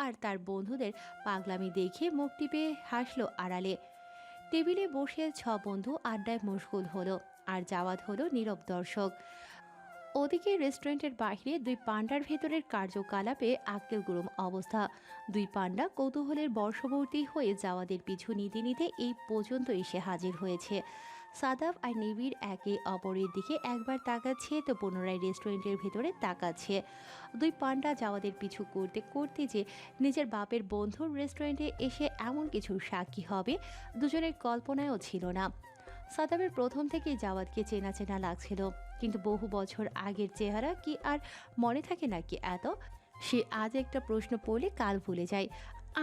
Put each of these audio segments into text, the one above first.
আর তার বন্ধুদের পাগলামি দেখে মুখ টিপে হাসলো আড়ালে। টেবিলে বসে বন্ধু আড্ডায় মশগুল হলো, আর জাওয়াত হলো নীরব দর্শক। ওদিকে রেস্টুরেন্টের বাইরে দুই পান্ডার ভেতরের কার্যকলাপে আক্কেল গুরুম অবস্থা। দুই পান্ডা কৌতূহলের বর্ষবর্তী হয়ে জাওয়াদের পিছু নিতে নিতে এই পর্যন্ত এসে হাজির হয়েছে। সাদাব আর নিবিড় একে অপরের দিকে একবার তাকাচ্ছে তো পুনরায় রেস্টুরেন্টের ভেতরে তাকাচ্ছে। দুই পান্ডা জাওয়াদের পিছু করতে করতে যে নিজের বাপের বন্ধুর রেস্টুরেন্টে এসে এমন কিছু সাক্ষী হবে দুজনের কল্পনায়ও ছিল না। সাদাবের প্রথম থেকেই জাওয়াদকে চেনা চেনা লাগছিল, কিন্তু বহু বছর আগের চেহারা কি আর মনে থাকে নাকি এত? সে আজ একটা প্রশ্ন পড়লে কাল ভুলে যায়।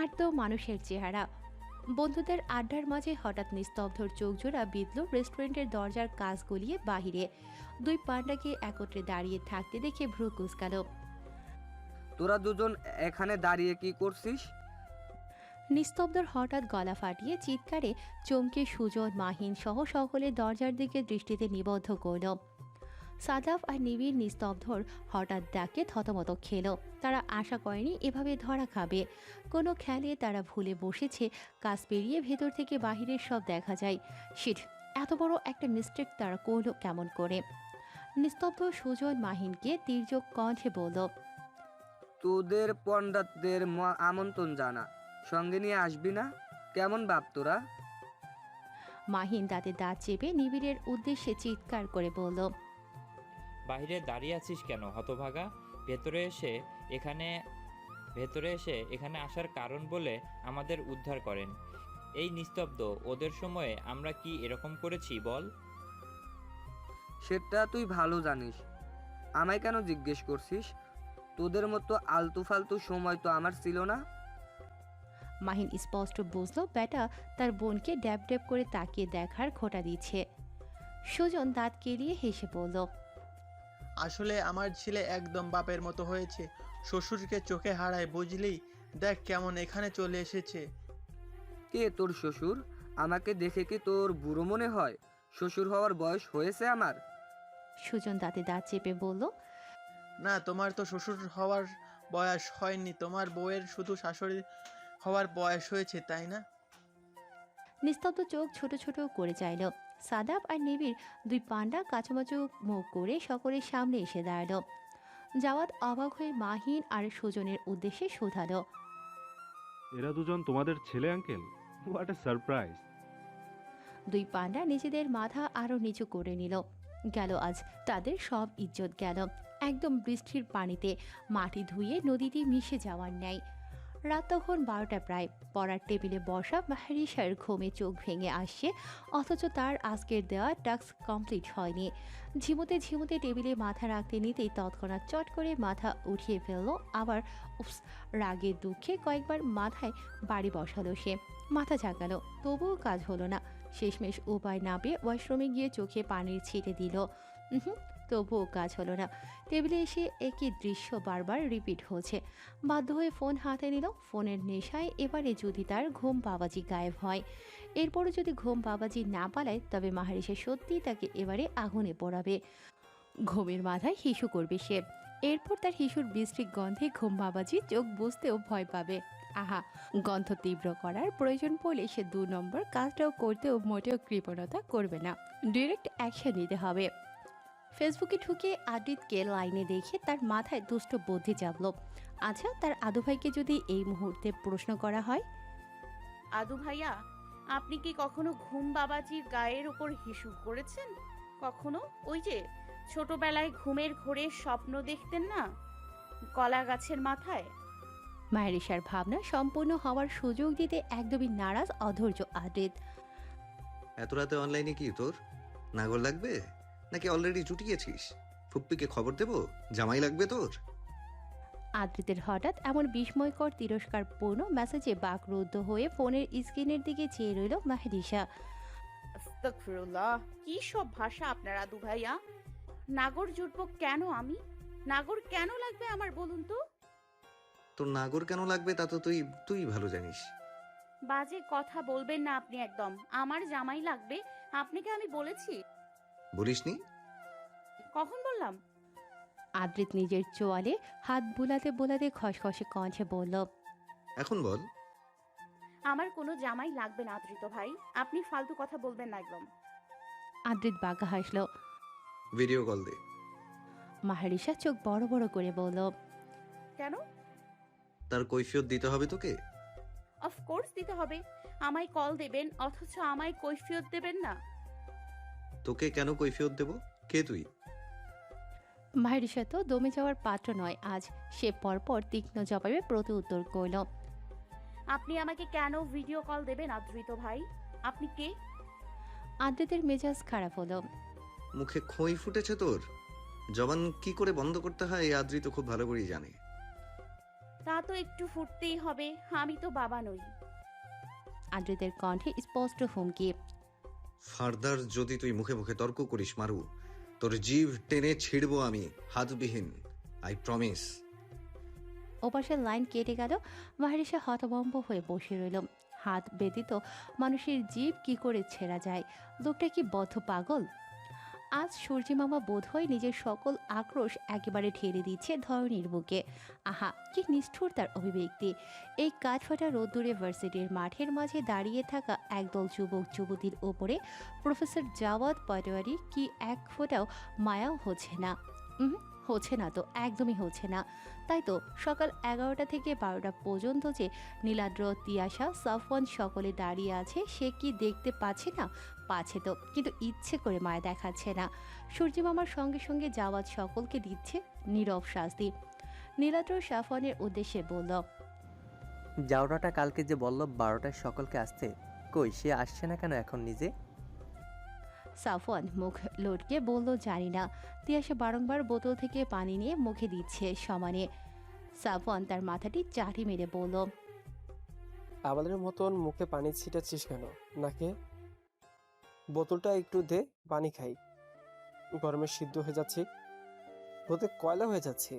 আর তো মানুষের চেহারা। বন্ধুদের আড্ডার মাঝে হঠাৎ নিস্তব্ধর চোখ জোড়া বিঁধল রেস্টুরেন্টের দরজার কাজ গলিয়ে বাহিরে। দুই পান্ডাকে একত্রে দাঁড়িয়ে থাকতে দেখে ভ্রু কুঁচকাল। তোরা দুজন এখানে দাঁড়িয়ে কি করছিস? নিস্তব্ধর হঠাৎ গলা ফাটিয়ে চিৎকারে চমকে সুজন, মাহিন সহ সকলে দরজার দিকে দৃষ্টিতে নিবদ্ধ করল। সাদাফ আর নিবিড় নিস্তব্ধর হঠাৎ ডাকে থতমত খেল। তারা আশা করেনি এভাবে ধরা খাবে। কোনো খেলে তারা ভুলে বসেছে কাজ পেরিয়ে ভেতর থেকে বাহিরের সব দেখা যায়। শিট, এত বড় একটা মিস্টেক তারা করল কেমন করে? নিস্তব্ধ সুজন মাহিনকে তীর্যক কণ্ঠে বলল, তোদের পণ্ডাতদের আমন্ত্রণ জানা, সঙ্গে নিয়ে আসবি না? কেমন বাপ তোরা? মাহিন দাঁতে দাঁত চেপে নিবিড়ের উদ্দেশ্যে চিৎকার করে বলল, বাইরে দাঁড়িয়ে আছিস কেন হতভাগা? এখানে ভেতরে এসে এখানে আসার কারণ বলে আমাদের উদ্ধার করেন। এই নিস্তব্ধ, ওদের সময়ে আমরা কি এরকম করেছি বল? সেটা তুই ভালো জানিস। আমায় কেন জিজ্ঞেস করছিস? তোদের মতো আলতু ফালতু সময় তো আমার ছিল না। মাহিন স্পষ্ট বুঝল বেটা তার বোনকে ড্যাব ড্যাব করে তাকিয়ে দেখার খোঁটা দিচ্ছে। সুজন দাঁত কেলিয়ে হেসে বলল, আসলে আমার ছেলে একদম বাপের মতো হয়েছে। শ্বশুরকে চোখে হারায় বুঝলি? দেখ কেমন এখানে চলে এসেছে। কে তোর শ্বশুর? আমাকে দেখে কি তোর বুড়ো মনে হয়? শ্বশুর হওয়ার বয়স হয়েছে আমার। সুজন দাঁতে দাঁত চেপে বলল, না, তোমার তো শ্বশুর হওয়ার বয়স হয়নি, তোমার বউয়ের শুধু শাশুড়ি হওয়ার বয়স হয়েছে, তাই না? নিস্তব্ধ চোখ ছোট ছোট করে চাইল। সাদাব আর নিবিড় দুই পান্ডা কাচুমাচু মুখ করে সকলের সামনে এসে দাঁড়ালো। জাওয়াত অবাক হয়ে মাহিন আর সুজনের উদ্দেশ্যে শোধালো, এরা দুজন তোমাদের ছেলে আঙ্কেল? What a surprise! দুই পান্ডা নিজেদের মাথা আরো নিচু করে নিল। গেল আজ তাদের সব ইজ্জত গেল একদম বৃষ্টির পানিতে মাটি ধুয়ে নদীতে মিশে যাওয়ার ন্যায়। রাত তখন 12টা প্রায়। পড়ার টেবিলে বসা মাহরিসার ঘুমে চোখ ভেঙে আসছে, অথচ তার আজকের দেওয়া টাস্ক কমপ্লিট হয়নি। ঝিমুতে ঝিমুতে টেবিলে মাথা রাখতে নিতেই তৎক্ষণাৎ চট করে মাথা উঠিয়ে ফেলল। আবার উপস, রাগের দুঃখে কয়েকবার মাথায় বাড়ি বসালো সে। মাথা ঝাঁকালো, তবুও কাজ হলো না। শেষমেশ উপায় না পেয়ে ওয়াশরুমে গিয়ে চোখে পানির ছিটে দিল। তবুও কাজ হলো না। টেবিলে এসে একই দৃশ্য বারবার রিপিট হচ্ছে। বাধ্য হয়ে ফোন হাতে নিল। ফোনের নেশায় এবারে যদি তার ঘুম বাবাজি গায়েব হয়, এরপরও যদি ঘুম বাবাজি না পালায়, তবে মাহারিসা সত্যিই তাকে এবারে আগুনে পোড়াবে। ঘুমের মাথায় হিসু করবে সে। এরপর তার হিসুর বৃষ্টিক গন্ধে ঘুম বাবাজি চোখ বুঝতেও ভয় পাবে। আহা, গন্ধ তীব্র করার প্রয়োজন পড়লে সে 2 নম্বর কাজটাও করতেও মোটেও কৃপণতা করবে না। ডিরেক্ট অ্যাকশন নিতে হবে। ফেসবুকে ঢুকে আদিতকে লাইনে দেখে তার মাথায় দুষ্ট বুদ্ধি জাগল। আচ্ছা, তার আদু ভাইকে যদি এই মুহূর্তে প্রশ্ন করা হয়, আদু ভাইয়া, আপনি কি কখনো ঘুম বাবাজির গায়ের উপর হিসু করেছেন? কখনো ওই যে ছোটবেলায় ঘুমের ঘোরে স্বপ্ন দেখতেন না, কলা গাছের মাথায়? মায়েরিসার ভাবনা সম্পূর্ণ হওয়ার সুযোগ দিতে একদমই নারাজ অধৈর্য আদিত। এত রাতে অনলাইনে কি তোর নাগর লাগবে, নাকি অলরেডি জুটিয়েছিস? ফুপ্পিকে খবর দেব জামাই লাগবে তোর? আদ্রিতের হঠাৎ এমন বিস্ময়কর তিরস্কারপূর্ণ মেসেজে বাকরুদ্ধ হয়ে ফোনের স্ক্রিনের দিকে চেয়ে রইল মাহরিসা। আস্তাগফিরুল্লাহ, কি সব ভাষা আপনার আদু ভাইয়া? নাগর জুটবো কেন আমি? নাগর কেন লাগবে আমার, বলুন তো? তোর নাগর কেন লাগবে তা তো তুই তুই ভালো জানিস। বাজে কথা বলবেন না আপনি একদম। আমার জামাই লাগবে আপনাকে আমি বলেছি? বলিসনি? কখন বললাম? আদ্রিত নিজের চোয়ালে হাত বুলাতে বুলাতে খসখসে কণ্ঠে বলল, এখন বল। আমার কোনো জামাই লাগবে না আদৃত ভাই, আপনি ফালতু কথা বলবেন না একদম। আদ্রিত বাঁকা হাসল। ভিডিও কল দে। মাহারিসা চোখ বড় বড় করে বলল, কেন? তার কৈফিয়ত দিতে হবে তোকে। অফকোর্স দিতে হবে। আমায় কল দেবেন অথচ আমায় কৈফিয়ত দেবেন না? তোকে কেন কৈফিয়ত দেব? কে তুই? মাহারিসা তো দমে যাওয়ার পাত্র নয় আজ। সে পরপর তীক্ষ্ণ জবাবে প্রতি উত্তর করল। আপনি আমাকে কেন ভিডিও কল দেবেন আদৃত ভাই? আপনি কে? আদ্রিতের মেজাজ খারাপ হলো। মুখে খই ফুটেছে তোর? জবান কি করে বন্ধ করতে হয় এই আদ্রিত খুব ভালো করেই জানে। তা তো একটু ফুটতেই হবে, আমি তো বাবা নই। আদ্রিতের কণ্ঠে স্পষ্ট হুমকি। ফার্দার যদি তুই মুখে মুখে তর্ক করিস মারু, তোর জিভ টেনে ছিড়বো আমি, হাতবিহীন। I promise. ওপাশের লাইন কেটে গেল। মাহারিসা হতভম্ব হয়ে বসে রইল। হাত ব্যতীত মানুষের জীব কি করে ছেঁড়া যায়? লোকটা কি বদ্ধ পাগল? আজ সূর্যি মামা বোধহয় নিজের সকল আক্রোশ একেবারে ঠেলে দিচ্ছে ধরণীর বুকে। আহা, কি নিষ্ঠুর তার অভিব্যক্তি! এই কাঠফাটা রোদ্দুরে ভার্সিটির মাঠের মাঝে দাঁড়িয়ে থাকা একদল যুবক যুবতীর ওপরে প্রফেসর জাওয়াদ পাটোয়ারি কি এক ফোঁটাও মায়াও হচ্ছে না। হচ্ছে না তো, একদমই হচ্ছে না। তাই তো সকাল 11টা থেকে 12টা পর্যন্ত যে নীলাদ্র, তিয়াশা, সাফওয়ান সকলে দাঁড়িয়ে আছে, সে কি দেখতে পাচ্ছে না? পাচ্ছে তো, কিন্তু ইচ্ছে করে মায়া দেখাচ্ছে না। সূর্যি মামার সঙ্গে সঙ্গে জাওয়াত সকলকে দিচ্ছে নীরব শাস্তি। নীলাদ্র সাফওয়ানের উদ্দেশ্যে বলল, জাউরাটা কালকে যে বলল 12টায় সকলকে আসতে, কই সে আসছে না কেন এখন নিজে? সাফওয়ান মুখ লটকে বলল, জানি না। তিয়াশা বারংবার বোতল থেকে পানি নিয়ে মুখে দিচ্ছে সমানে। সাফওয়ান তার মাথাটি চাটি মেরে বলল, আমাদের মতন মুখে পানি ছিটাচ্ছিস কেন? নাকে বোতলটা একটু দে, পানি খাই। গরমে সিদ্ধ হয়ে যাচ্ছি, রোদে কয়লা হয়ে যাচ্ছি।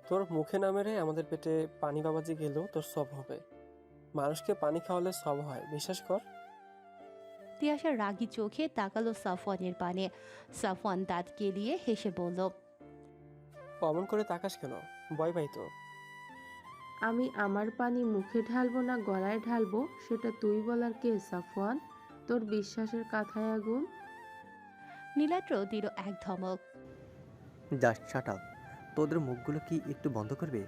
তোর মুখে না মেরে আমাদের পেটে পানি বাবাজি গেলেও তোর সব হবে। মানুষকে পানি খাওয়ালে সব হয়, বিশ্বাস কর। তিয়াশা রাগী চোখে তাকালো সাফওয়ানের পানে। সাফওয়ান দাঁত কেলিয়ে হেসে বলল, অমন করে তাকাস কেন? ভয় পাই তো। আমি আমার পানি মুখে ঢালবো না গলায় ঢালবো সেটা তুই বলার কে সাফওয়ান? তোর বিশ্বাসের কথায় আগুন। নীলাদ্র দিল এক ধমক। Just shut up. তোদের মুখগুলো কি একটু বন্ধ করবে?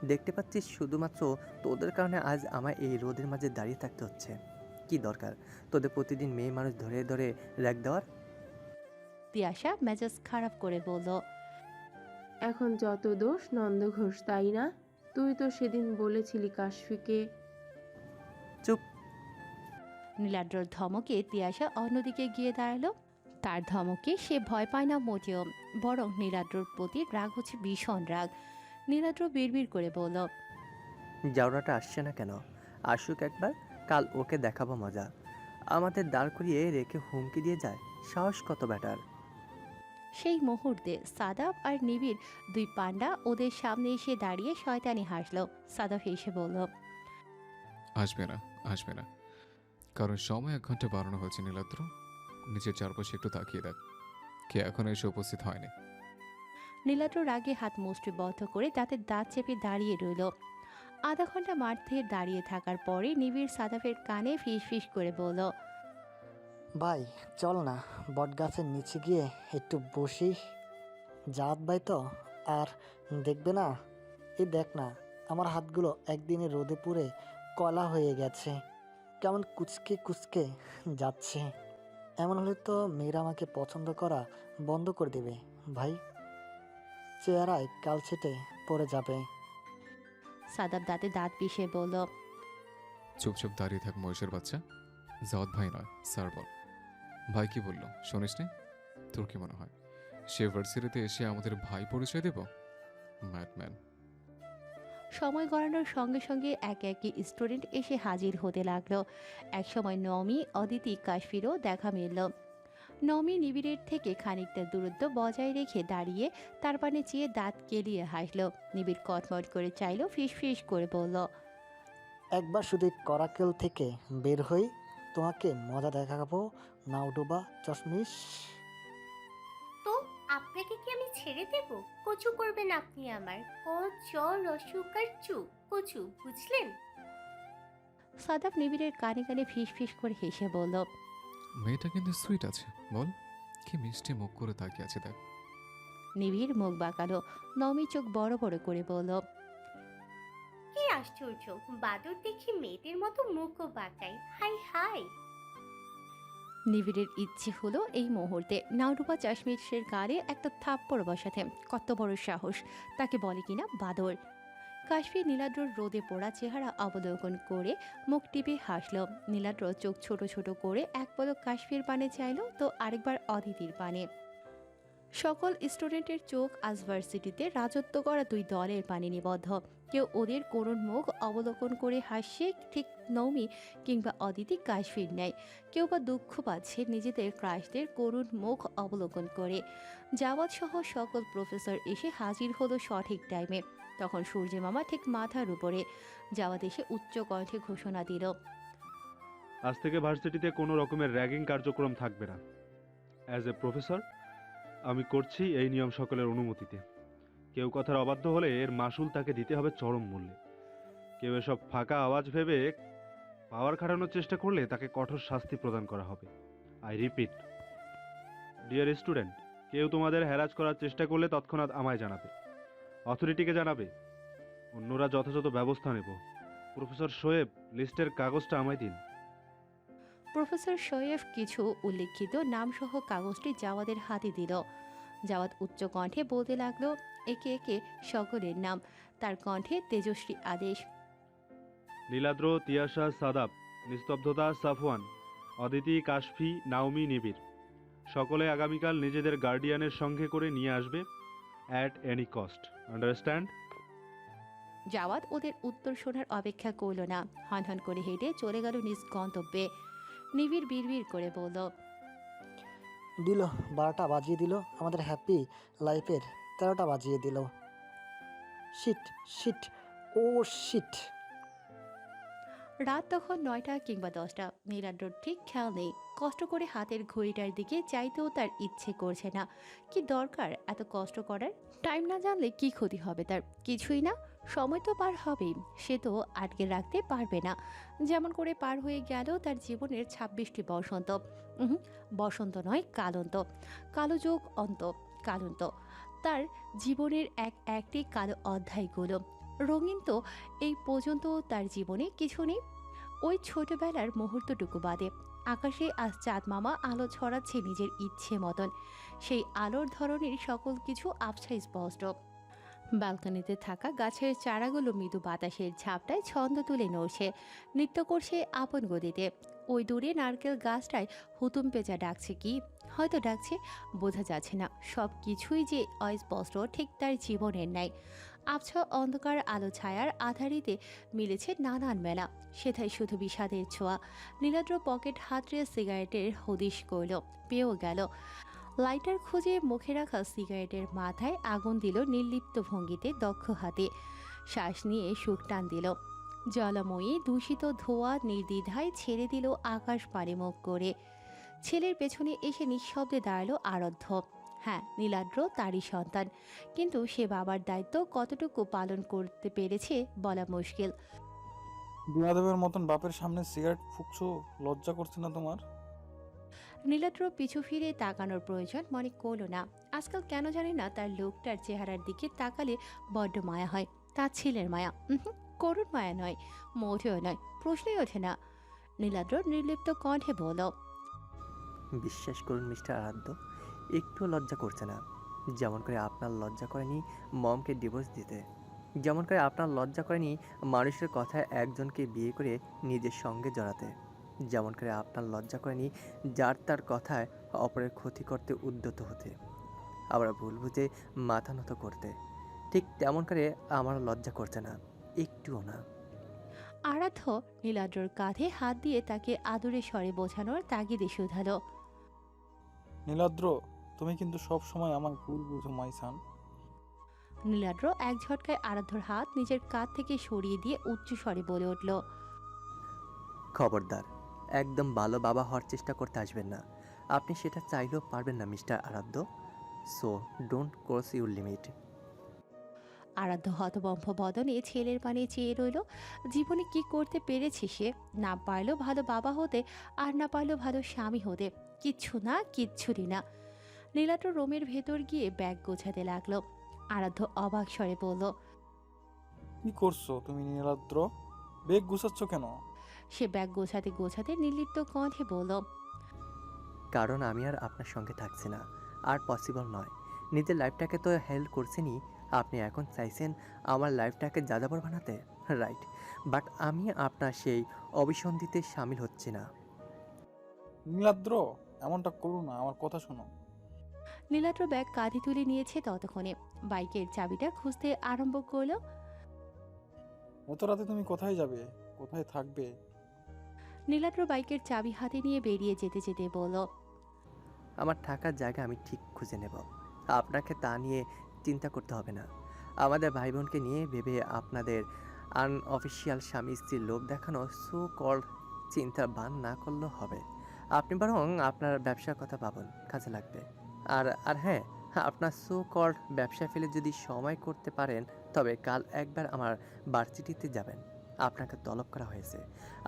দেখতে পাচ্ছিস শুধুমাত্র তোদের কারণে আজ আমায় এই রোদের মাঝে দাঁড়িয়ে থাকতে হচ্ছে। কি দরকার তোদের প্রতিদিন মেয়ে মানুষ ধরে ধরে র্যাক দেওয়ার? তিয়াশা মেজাজ খারাপ করে বলল, এখন যত দোষ নন্দ ঘোষ, তাই না? তুই তো সেদিন বলেছিলি কাশফিকে। চুপ। নীলাদ্রর ধমকে তিয়াশা অন্যদিকে গিয়ে দাঁড়ালো। তার ধমকে সে ভয় পায় না মোটেও, বরং নীলাদ্রর প্রতি রাগ হচ্ছে ভীষণ রাগ। নীলাদ্র বিড়বিড় করে বলল, জাউরাটা আসছে না কেন? আসুক একবার, কাল ওকে দেখাবো মজা। আমাদের দাঁড় করিয়ে রেখে হুমকি দিয়ে যায়, সাহস কত ব্যাটার! সেই মুহূর্তে সাদাব আর নিবিড় দুই পান্ডা ওদের সামনে এসে দাঁড়িয়ে শয়তানি হাসল। সাদাব হেসে বলল, আসবে না, আসবে না, কারণ সময় 1 ঘন্টা বাড়ানো হয়েছে। নীলাদ্র, নিজের চারপাশে একটু তাকিয়ে দেখ, কে এখন এসে উপস্থিত হয়নি। নীলাদ্র রাগে হাত মুষ্টিবদ্ধ করে দাঁতের দাঁত চেপে দাঁড়িয়ে রইল। আধা ঘন্টা মাঠে দাঁড়িয়ে থাকার পরে নিবিড় সাদাফের কানে ফিস ফিস করে বলল, ভাই চল না বট গাছের নিচে গিয়ে একটু বসি। জাত ভাই তো আর দেখবে না। এই দেখ না, আমার হাতগুলো একদিনে রোদে পুড়ে কলা হয়ে গেছে, কেমন কুচকে কুচকে যাচ্ছে। এমন হলে তো মেয়েরা আমাকে পছন্দ করা বন্ধ করে দেবে ভাই, চেহারায় কালছেটে পড়ে যাবে। সাদাব দাঁতে দাঁত পিষে বলল, চুপচাপ দাঁড়িয়ে থাক মহেশের বাচ্চা। জাওয়াত ভাই নয়, স্যার বল। ভাই কি বললো শুনিস নি? তোর কি মনে হয় সে ভার্সিটিতে এসে আমাদের ভাই পরিচয় দেব? ম্যাডম্যান। সময় গড়ানোর সঙ্গে সঙ্গে একে একে স্টুডেন্ট এসে হাজির হতে লাগলো। একসময় নমি, অদিতি, কাশফিরও দেখা মিলল। নমি নিবিড়ের থেকে খানিকটা দূরত্ব বজায় রেখে দাঁড়িয়ে তার পানে চেয়ে দাঁত কেলিয়ে হাসল। নিবিড় কটমট করে চাইল, ফিস ফিস করে বলল, একবার শুধু করাকেল থেকে বের হই, তোমাকে মজা দেখাবো। নাও ডোবা চশমিশ। তো আপনাকে কি আমি ছেড়ে দেব? কচু করবেন আপনি আমার, কচু, বুঝলেন? সাদাব নিবিড়ের কানে কানে ফিস ফিস করে হেসে বলল, মেয়েটা কিন্তু সুইট আছে, বল। কি মিষ্টি মুখ করে তাকিয়ে আছে দেখ। নিবিড় মুখ বাঁকালো, নমি চোখ বড় বড় করে বলল, কি আশ্চর্য, বাদর দেখি মেয়েদের মতো মুখও বাঁকায়, হাই হাই। নিবিড়ের ইচ্ছে হলো এই মুহূর্তে নাওডুবা চাশমিশের গালে একটা থাপ্পড় বসাতে। কত বড় সাহস, তাকে বলে কিনা বাদর। কাশফি নীলাদ্রর রোদে পোড়া চেহারা অবলোকন করে মুখ টিপে হাসল। নীলাদ্র চোখ ছোট ছোট করে এক পলক কাশফির পানে চাইল, তো আরেকবার অদিতির পানে। সকল স্টুডেন্টের চোখ আজ ভার্সিটিতে রাজত্ব করা দুই দলের পানে নিবদ্ধ। কেউ ওদের করুণ মুখ অবলোকন করে হাসছে, ঠিক নৌমি কিংবা অদিতি কাশফির নেয়। কেউ বা দুঃখ পাচ্ছে নিজেদের ক্রাশদের করুণ মুখ অবলোকন করে। জাওয়াদ সহ সকল প্রফেসর এসে হাজির হলো সঠিক টাইমে। তখন সূর্য মামা ঠিক মাথার উপরে। জাওয়াদ এসে উচ্চ কণ্ঠে ঘোষণা দিল, আজ থেকে ভার্সিটিতে কোনো রকমের র্যাগিং কার্যক্রম থাকবে না। অ্যাজ এ প্রফেসর আমি করছি এই নিয়ম সকলের অনুমতিতে। কেউ কথার অবাধ্য হলে এর মাসুল তাকে দিতে হবে চরম মূল্যে। কেউ এসব ফাঁকা আওয়াজ ভেবে পাওয়ার খাটানোর চেষ্টা করলে তাকে কঠোর শাস্তি প্রদান করা হবে। আই রিপিট, ডিয়ার স্টুডেন্ট, কেউ তোমাদের হ্যারাস করার চেষ্টা করলে তৎক্ষণাৎ আমায় জানাবে, অথরিটিকে জানাবে। অন্যরা যথাযথ ব্যবস্থা নেব। প্রফেসর শোয়েব, লিস্টের কাগজটা আমায় দিন। প্রফেসর শোয়েফ কিছু উল্লিখিত নামসহ কাগজটি জাওয়াদের হাতে দিল। জাওয়াদ উচ্চ কণ্ঠে বলতে লাগলো একে একে সকলের নাম। তার কণ্ঠে তেজস্বী আদেশ, নীলাদ্র, তিয়াশা, সাদাব, নিস্তব্ধতা, সাফওয়ান, অদিতি, কাশফি, নাওমি, নিবিড়। সকলে আগামীকাল নিজেদের গার্ডিয়ানের সঙ্গে করে নিয়ে আসবে at any cost. Understand? Jawad ওদের উত্তর শোনার অপেক্ষা করল না, হনহন করে হেঁটে চলে গেল নিজ গন্তব্যে। নিবিড় বিড়বিড় করে বলল, দিল 12টা বাজিয়ে দিল, আমাদের হ্যাপি লাইফের 13টা বাজিয়ে দিল। শিট শিট ও শিট। রাত তখন 9টা কিংবা 10টা। নীলাদ্রর ঠিক খেয়াল নেই। কষ্ট করে হাতের ঘড়িটার দিকে চাইতেও তার ইচ্ছে করছে না। কি দরকার এত কষ্ট করার? টাইম না জানলে কি ক্ষতি হবে তার? কিছুই না, সময় তো পার হবেই। সে তো আটকে রাখতে পারবে না। যেমন করে পার হয়ে গেল তার জীবনের 26টি বসন্ত। বসন্ত নয়, কালন্ত। কালো যোগ অন্ত, কালন্ত। তার জীবনের একটি কালো অধ্যায়গুলো। রঙিন তো এই পর্যন্ত তার জীবনে কিছু নেই। ওই ছোটবেলার মুহূর্তটুকু বাদে। আকাশে আজ চাঁদ মামা আলো ছড়াচ্ছে নিজের ইচ্ছে মতন। সেই আলোর ধরনের সকল কিছু আবছা স্পষ্ট। ব্যালকনিতে থাকা গাছের চারাগুলো মৃদু বাতাসের ঝাপটায় ছন্দ তুলে নড়ছে, নৃত্য করছে আপন গতিতে। ওই দূরে নারকেল গাছটায় হুতুম পেঁচা ডাকছে কি, হয়তো ডাকছে, বোঝা যাচ্ছে না। সব কিছুই যে অস্পষ্ট, ঠিক তার জীবনের ন্যায়। আবছা অন্ধকার আলো ছায়ার আধারিতে মিলেছে নানান মেলা, সেথায় শুধু বিষাদের ছোঁয়া। নীলাদ্র পকেট হাতড়ে সিগারেটের হদিশ করল, পেয়েও গেল। লাইটার খুঁজে মুখে রাখা সিগারেটের মাথায় আগুন দিল নির্লিপ্ত ভঙ্গিতে দক্ষ হাতে। শ্বাস নিয়ে সুখ টান দিল। জলময়ী দূষিত ধোঁয়া নির্দ্বিধায় ছেড়ে দিল আকাশ পানে মুখ করে। ছেলের পেছনে এসে নিঃশব্দে দাঁড়ালো আরাধ্য। হ্যাঁ, নীলাদ্র তারই সন্তান, কিন্তু সে বাবার দায়িত্ব কতটুকু পালন করতে পেরেছে বলা মুশকিল। বিয়াদবের মতন বাপের সামনে সিগারেট ফুঁকছো, লজ্জা করছে না তোমার? নীলাদ্র পিছু ফিরে তাকানোর প্রয়োজন মনে করল না। আজকাল কেন জানি না তার লোকটার চেহারার দিকে তাকালে বড্ড মায়া হয়। তার ছেলের মায়া, করুণ মায়া নয়, মোটেও নয়, প্রশ্নই ওঠে না। নীলাদ্র নির্লিপ্ত কণ্ঠে বলল, বিশ্বাস করুন মিস্টার আরাধ্য, একটু লজ্জা করছে না। যেমন করে আপনার লজ্জা করেনি মমকে ডিভোর্স দিতে, যেমন করে আপনার লজ্জা করেনি মানুষের কথায় একজনকে বিয়ে করে নিজের সঙ্গে জড়াতে, যেমন করে আপনার লজ্জা করেনি যার তার কথায় অপরের ক্ষতি করতে উদ্যত হতে, আবার ভুল বুঝে মাথা নত করতে। ঠিক তেমন করে আমার লজ্জা করছে না, একটুও না। আরাধ্য নীলাদ্রর কাঁধে হাত দিয়ে তাকে আদুরে স্বরে বোঝানোর তাগিদে শুধালো, নীলাদ্র, তুমি কিন্তু সব সময় আমার ভুল বুঝো মাইসান। নীলাদ্র এক ঝটকায় আরাধ্যর হাত নিজের কাঁধ থেকে সরিয়ে দিয়ে উচ্চ স্বরে বলে উঠল, খবরদার, একদম ভালো বাবা হওয়ার চেষ্টা করতে আসবেন না। আপনি সেটা চাইলেও পারবেন না মিস্টার আরাধ্য। So don't cross your limit. আরাধ্য হতবম্ব বদনে ছেলের পানে চেয়ে রইল। জীবনে কি করতে পেরেছে সে? না পারল ভালো বাবা হতে, আর না পারল ভালো স্বামী হতে। কিচ্ছু না, কিচ্ছুরই না। নীলাদ্র রুমের ভেতর গিয়ে ব্যাগ গোছাতে লাগলো। আরাধ্য অবাক স্বরে বলল, কি করছো তুমি নীলাদ্র? বেগ গুছাচ্ছ কেন? সে ব্যাগ গোছাতে গোছাতে নির্লিপ্ত কণ্ঠে বলল, কারণ আমি আর আপনার সঙ্গে থাকছি না, আর পসিবল নয়। নিজের লাইফটাকে তো হেল্প করছেনই, আপনি এখন চাইছেন আমার লাইফটাকে যাযাবর বানাতে, রাইট? বাট আমি আপনার সেই অভিসন্ধিতে সামিল হচ্ছি না। নীলাদ্র, এমনটা করো না, আমার কথা শোনো। নীলাদ্র ব্যাগ কাঁধে তুলে নিয়েছে। ততক্ষণে বাইকের চাবিটা খুঁজতে আরম্ভ করলো। এত রাতে তুমি কোথায় যাবে, কোথায় থাকবে? নীলাদ্র বাইকের চাবি হাতে নিয়ে বেরিয়ে যেতে যেতে বলল, আমার থাকার জায়গা আমি ঠিক খুঁজে নেব, আপনাকে তা নিয়ে চিন্তা করতে হবে না। আমাদের ভাই বোনকে নিয়ে ভেবে আপনাদের আনঅফিসিয়াল স্বামী স্ত্রীর লোক দেখানো সো কল্ড চিন্তা বান না করলেও হবে। আপনি বরং আপনার ব্যবসার কথা ভাবুন, কাজে লাগবে। আর আর হ্যাঁ, আপনার সো কল্ড ব্যবসা ফেলে যদি সময় করতে পারেন, তবে কাল একবার আমার ভার্সিটিতে যাবেন, আপনাকে তলব করা হয়েছে।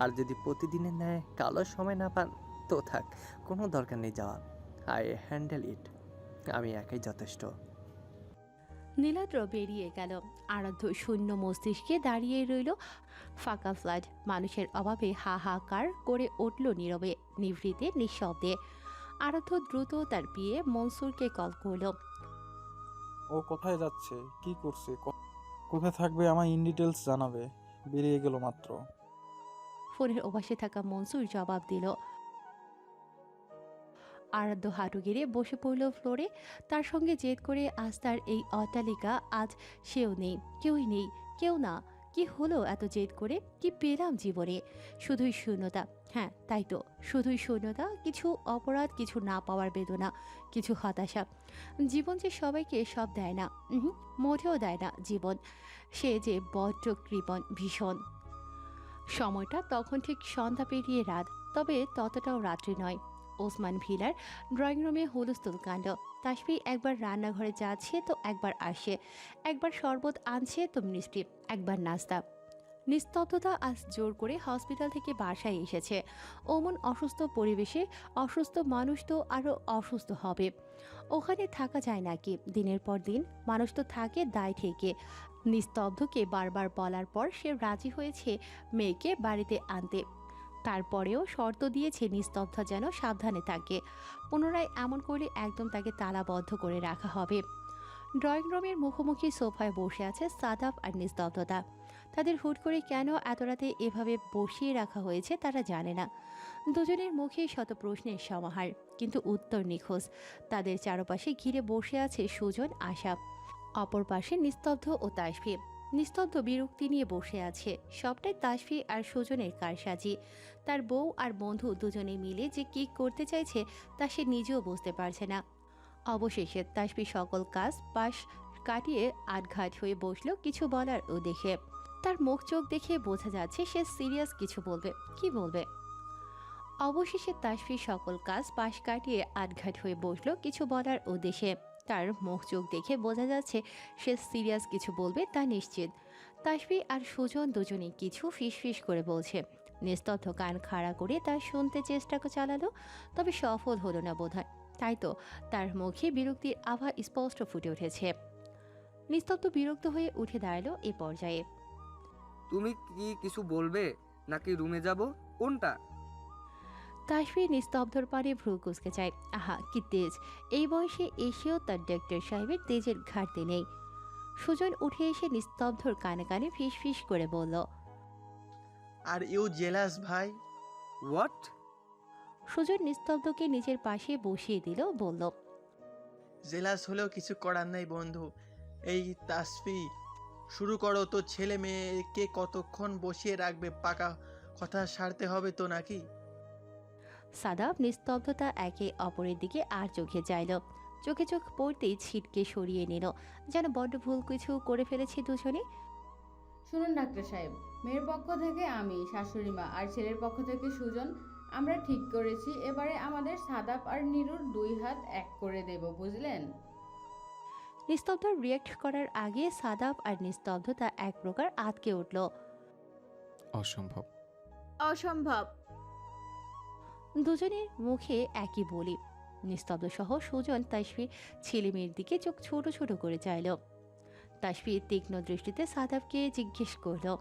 আর যদি প্রতিদিনের ন্যায় কালো সময় না পান, তো থাক, কোনো দরকার নেই যাওয়া। আই হ্যান্ডেল ইট, আমি একাই যথেষ্ট। নীলাদ্র বেরিয়ে গেল। আরাধ্য শূন্য মস্তিষ্কে দাঁড়িয়ে রইল। ফাঁকা ফ্ল্যাট, মানুষের অভাবে হাহাকার করে উঠল নীরবে, নিভৃতে, নিঃশব্দে। আরাধ্য দ্রুত তার বিয়ে মনসুরকে কল করল। ও কোথায় যাচ্ছে, কি করছে, কোথায় থাকবে আমায় ইন ডিটেলস জানাবে। বেরিয়ে গেল মাত্র। ফোনের ওপাশে থাকা মনসুর জবাব দিল। আরাধ্য হাঁটু গেড়ে বসে পড়ল ফ্লোরে। তার সঙ্গে জেদ করে আজ তার এই অট্টালিকা, আজ সেও নেই, কেউই নেই, কেউ না। কি হলো এত জেদ করে? কি পেলাম জীবনে? শুধুই শূন্যতা। হ্যাঁ তাই তো, শুধুই শূন্যতা। কিছু অপরাধ, কিছু না পাওয়ার বেদনা, কিছু হতাশা। জীবন যে সবাইকে সব দেয় না, মোটেও দেয় না জীবন। সে যে বড্ড কৃপণ, ভীষণ। সময়টা তখন ঠিক সন্ধ্যা পেরিয়ে রাত, তবে ততটাও রাত্রি নয়। ওসমান ভিলার ড্রয়িং রুমে হুলস্থুল কাণ্ড। তাসফি একবার রান্নাঘরে যাচ্ছে তো একবার আসে, একবার শরবত আনছে তো মিষ্টি, একবার নাস্তা। নিস্তব্ধতা আজ জোর করে হসপিটাল থেকে বাসায় এসেছে। ওমন অসুস্থ পরিবেশে অসুস্থ মানুষ তো আরও অসুস্থ হবে। ওখানে থাকা যায় নাকি? দিনের পর দিন মানুষ তো থাকে দায় থেকে। নিস্তব্ধকে বারবার বলার পর সে রাজি হয়েছে মেয়েকে বাড়িতে আনতে। তারপরেও শর্ত দিয়েছে নিস্তব্ধ যেন সাবধানে থাকে। পুনরায় এমন করলে একদম তাকে তালাবদ্ধ করে রাখা হবে। ড্রয়িং রুমের মুখোমুখি সোফায় বসে আছে সাদাব আর নিস্তব্ধতা। তাদের হুট করে কেন এত রাতে এভাবে বসিয়ে রাখা হয়েছে তারা জানে না। দুজনের মুখেই শত প্রশ্নের সমাহার, কিন্তু উত্তর নিখোঁজ। তাদের চারপাশে ঘিরে বসে আছে সুজন, আশা। অপর পাশে নিস্তব্ধ ও তাসফি। নিস্তব্ধ বিরক্তি নিয়ে বসে আছে। সবটাই তাসফি আর সুজনের কারসাজি। তার বউ আর বন্ধু দুজনে মিলে যে কি করতে চাইছে তা সে নিজেও বুঝতে পারছে না। অবশেষে তাসফি সকল কাজ পাশ কাটিয়ে আটঘাট হয়ে বসলো কিছু বলার উদ্দেশ্যে। তার মুখ চোখ দেখে বোঝা যাচ্ছে সে সিরিয়াস কিছু বলবে। কি বলবে? অবশেষে তাসফি সকল কাজ পাশ কাটিয়ে আটঘাট হয়ে বসলো কিছু বলার উদ্দেশ্যে। তার মুখ চোখ দেখে বোঝা যাচ্ছে সে সিরিয়াস কিছু বলবে তা নিশ্চিত। তাসফি আর সুজন দুজনে কিছু ফিসফিস করে বলছে। নিস্তব্ধ কান খাড়া করে তার শুনতে চেষ্টা চালালো, তবে সফল হলো না বোধহয়। তাই তো তার মুখে বিরক্তির আভা স্পষ্ট ফুটে উঠেছে। নিস্তব্ধ বিরক্ত হয়ে উঠে দাঁড়ালো এ পর্যায়ে। তুমি কি কিছু বলবে নাকি রুমে যাব, কোনটা? তাসফি নিস্তব্ধর পারে ভ্রু কুঁচকে যায়। আহা কি তেজ! এই বয়সে এসেও তার ডাক্তার সাহেবের তেজের ঘাটতি নেই। সুজন উঠে এসে নিস্তব্ধর কানে কানে ফিস ফিস করে বলল, আর ইউ জেলাস ভাই? হোয়াট? সুজন নিস্তব্ধকে নিজের পাশে বসিয়ে দিল, বলল, জেলাস হলেও কিছু করার নেই বন্ধু। এই তাসফি, শুরু করো তো। ছেলে মেয়েকে কতক্ষণ বসিয়ে রাখবে? পাকা কথা সারতে হবে তো নাকি? সাদাব নিস্তব্ধতা একে অপরের দিকে আর চোখে চাইল। চোখে চোখ পড়তেই ছিটকে সরিয়ে নিল, যেন বড্ড ভুল কিছু করে ফেলেছে দুজনে। শুনুন ডাক্তার সাহেব, মেয়ের পক্ষ থেকে আমি, শাশুড়ি মা, আর ছেলের পক্ষ থেকে সুজন, আমরা ঠিক করেছি এবারে আমাদের সাদাব আর নীরুর 2 হাত এক করে দেব, বুঝলেন? নিস্তব্ধ রিয়েক্ট করার আগে সাদাব আর নিস্তব্ধতা এক প্রকার আটকে উঠল। অসম্ভব। অসম্ভব। দুজনের মুখে একই বলি। নিস্তব্ধ সহ সুজন তাসফি ছেলেমেয়ের দিকে চোখ ছোট ছোট করে চাইল। তাসফি তীক্ষ্ণ দৃষ্টিতে সাদাবকে জিজ্ঞেস করল,